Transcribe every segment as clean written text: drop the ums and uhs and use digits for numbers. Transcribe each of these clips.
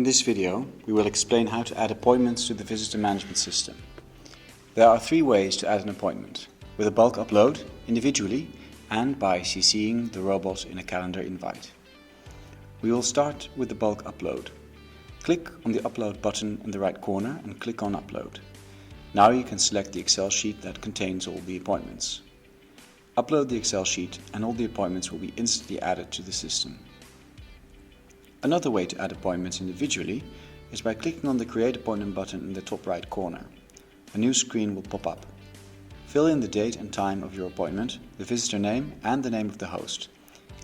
this video, we will explain how to add appointments to the visitor management system. There are three ways to add an appointment: with a bulk upload, individually, and by CCing the robot in a calendar invite. We will start with the bulk upload. Click on the upload button in the right corner and click on upload. Now you can select the Excel sheet that contains all the appointments. Upload the Excel sheet and all the appointments will be instantly added to the system. Another way to add appointments individually is by clicking on the Create Appointment button in the top right corner. A new screen will pop up. Fill in the date and time of your appointment, the visitor name and the name of the host.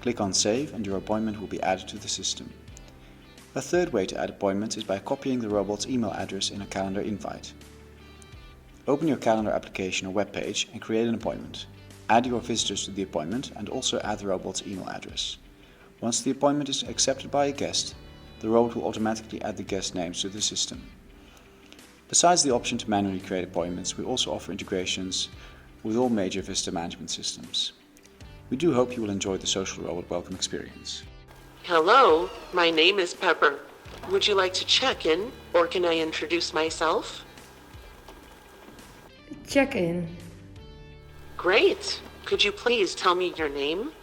Click on Save and your appointment will be added to the system. A third way to add appointments is by copying the robot's email address in a calendar invite. Open your calendar application or web page and create an appointment. Add your visitors to the appointment and also add the robot's email address. Once the appointment is accepted by a guest, the robot will automatically add the guest names to the system. Besides the option to manually create appointments, we also offer integrations with all major visitor management systems. We do hope you will enjoy the Social Robot Welcome experience. Hello, my name is Pepper. Would you like to check in, or can I introduce myself? Check in. Great. Could you please tell me your name?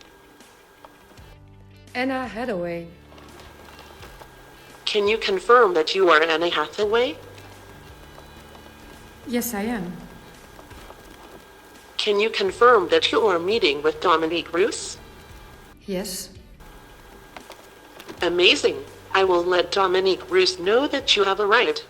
Anna Hathaway. Can you confirm that you are Anna Hathaway? Yes, I am. Can you confirm that you are meeting with Dominique Roos? Yes. Amazing. I will let Dominique Roos know that you have arrived.